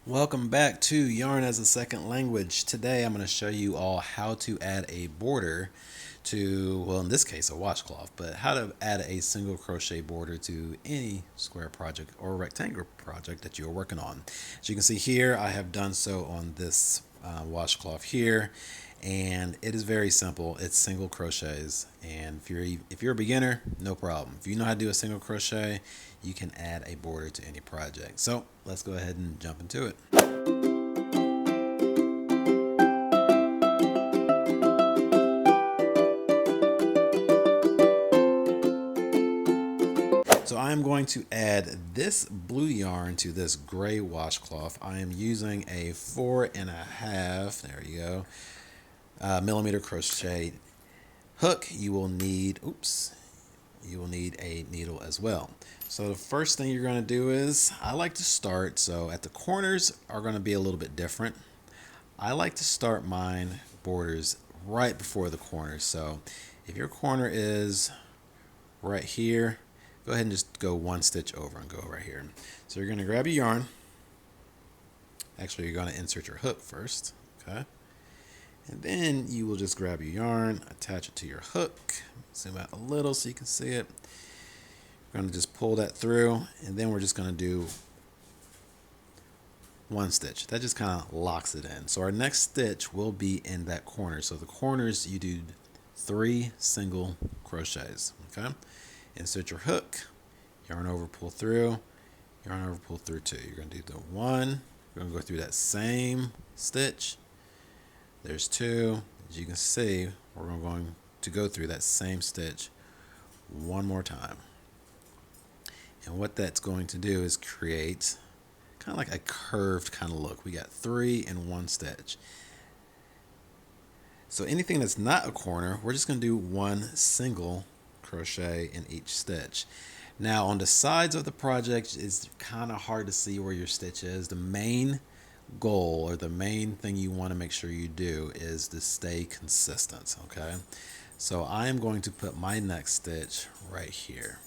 Welcome back to Yarn as a Second Language. Today I'm going to show you all how to add a border to, well, in this case a washcloth, but how to add a single crochet border to any square project or rectangular project that you're working on. As you can see here, I have done so on this washcloth here, and it is very simple. It's single crochets, and if you're a beginner, no problem. If you know how to do a single crochet, you can add a border to any project. So let's go ahead and jump into it. So I'm going to add this blue yarn to this gray washcloth. I am using a 4.5, there you go, millimeter crochet hook. You will need, you will need a needle as well. So the first thing you're going to do is, I like to start, so at the corners are going to be a little bit different. I like to start mine borders right before the corners. So if your corner is right here, go ahead and just go one stitch over and go right here. So you're going to grab your yarn. Actually, you're going to insert your hook first, okay? And then you will just grab your yarn, attach it to your hook, zoom out a little so you can see it. We're going to just pull that through, and then we're just going to do one stitch. That just kind of locks it in. So our next stitch will be in that corner. So the corners, you do 3 single crochets, okay? Insert your hook, yarn over, pull through, yarn over, pull through 2. You're going to do the 1, you're going to go through that same stitch. There's 2. As you can see, we're going to go through that same stitch one more time. And what that's going to do is create kind of like a curved kind of look. We got 3 in one stitch. So anything that's not a corner, we're just going to do 1 single crochet in each stitch. Now on the sides of the project, it's kind of hard to see where your stitch is. The main goal, or the main thing you want to make sure you do, is to stay consistent, okay? So I am going to put my next stitch right here.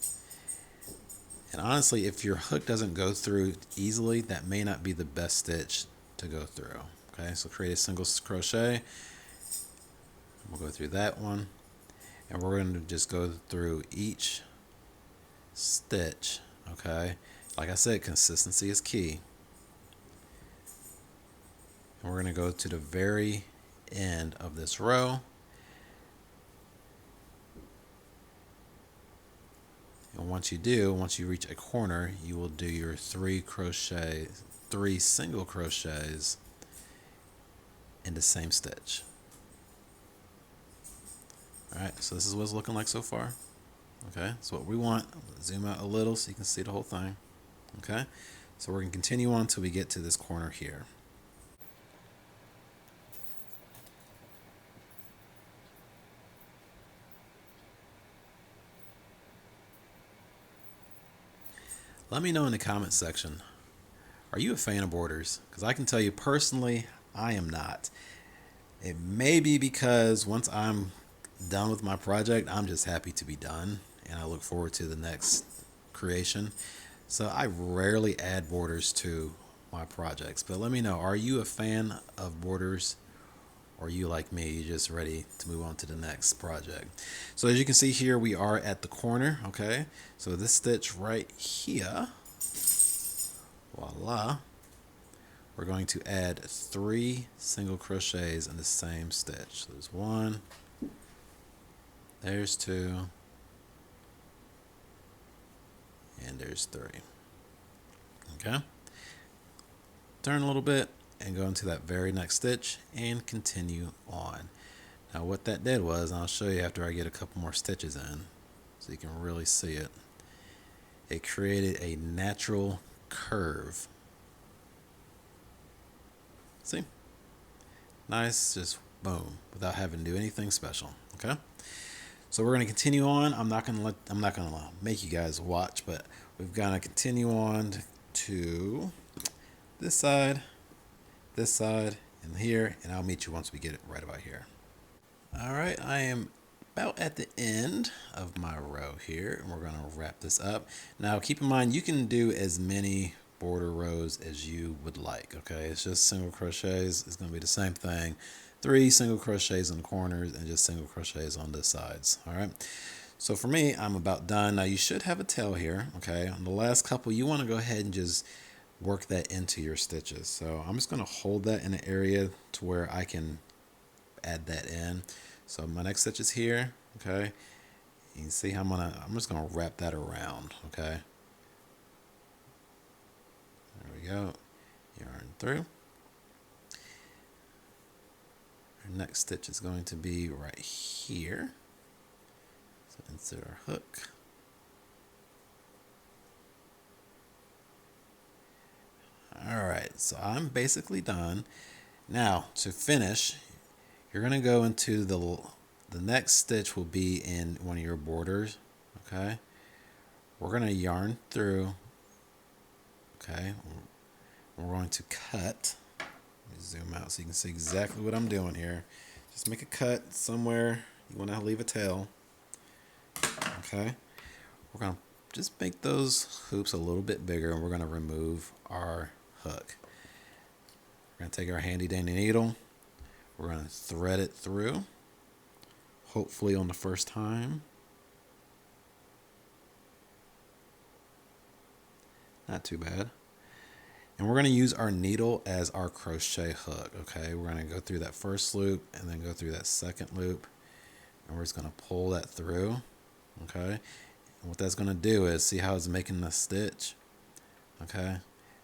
And honestly, if your hook doesn't go through easily, that may not be the best stitch to go through, okay? So create a single crochet. We'll go through that one, and we're going to just go through each stitch, okay? Like I said, consistency is key. And we're going to go to the very end of this row. And once you reach a corner, you will do your 3 single crochets in the same stitch. Alright, so this is what it's looking like so far. Okay, that's what we want. Zoom out a little so you can see the whole thing. Okay, so we're going to continue on until we get to this corner here. Let me know in the comment section, are you a fan of borders? Because I can tell you personally, I am not. It may be because once I'm done with my project, I'm just happy to be done, and I look forward to the next creation. So I rarely add borders to my projects. But let me know, are you a fan of borders? Or are you like me, you're just ready to move on to the next project? So as you can see here, we are at the corner, okay? So this stitch right here, voila, we're going to add 3 single crochets in the same stitch. So there's 1, there's 2, and there's 3. Okay? Turn a little bit and go into that very next stitch and continue on. Now what that did was, and I'll show you after I get a couple more stitches in so you can really see it, it created a natural curve. See? Nice, just boom, without having to do anything special. Okay? So we're going to continue on. I'm not going to make you guys watch, but we've got to continue on to this side, and here, and I'll meet you once we get it right about here. All right, I am about at the end of my row here, and we're going to wrap this up. Now keep in mind, you can do as many border rows as you would like. Okay, it's just single crochets. It's going to be the same thing. 3 single crochets in the corners and just single crochets on the sides. All right, so for me, I'm about done. Now you should have a tail here. Okay, on the last couple, you want to go ahead and just work that into your stitches. So I'm just going to hold that in an area to where I can add that in. So my next stitch is here. Okay, you can see how I'm just going to wrap that around. Okay, there we go. Yarn through. Our next stitch is going to be right here. So insert our hook. Alright, so I'm basically done. Now to finish, you're going to go into the next stitch will be in one of your borders. Okay, we're going to yarn through. Okay, we're going to cut. Let me zoom out so you can see exactly what I'm doing here. Just make a cut somewhere. You want to leave a tail. Okay, we're going to just make those hoops a little bit bigger, and we're going to remove our hook. We're going to take our handy dandy needle. We're going to thread it through, hopefully on the first time. Not too bad. And we're going to use our needle as our crochet hook. Okay, we're going to go through that first loop and then go through that second loop, and we're just going to pull that through. Okay, and what that's going to do is, see how it's making the stitch. Okay,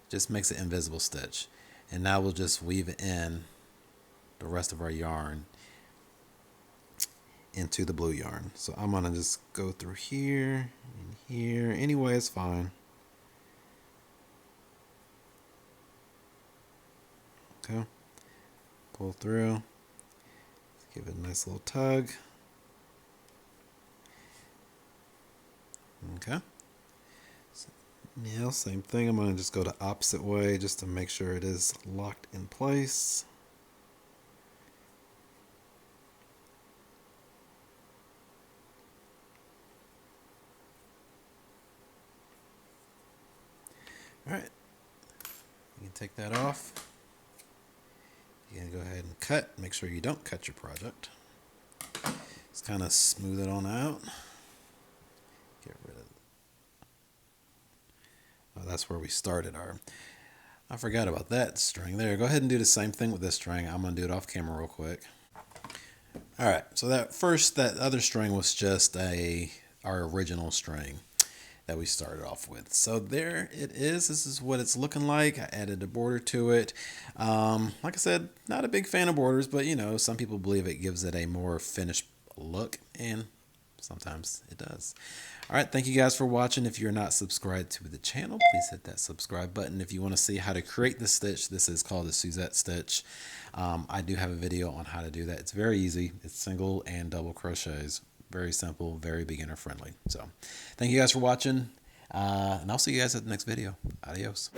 just makes an invisible stitch, and now we'll just weave it in the rest of our yarn into the blue yarn. So I'm going to just go through here and here. Anyway, it's fine. Okay, pull through, give it a nice little tug. Okay, so now same thing, I'm going to just go the opposite way just to make sure it is locked in place. Alright, you can take that off. You can go ahead and cut. Make sure you don't cut your project. Just kind of smooth it on out. Get rid of. Oh, that's where we started our. I forgot about that string there. Go ahead and do the same thing with this string. I'm gonna do it off camera real quick. All right. So that other string was just our original string that we started off with. So there it is. This is what it's looking like. I added a border to it. Like I said, not a big fan of borders, but you know, some people believe it gives it a more finished look, and sometimes it does. All right, thank you guys for watching. If you're not subscribed to the channel, please hit that subscribe button. If you want to see how to create the stitch, this is called the Suzette stitch. I do have a video on how to do that. It's very easy. It's single and double crochets. Very simple, very beginner friendly. So thank you guys for watching, and I'll see you guys at the next video. Adios.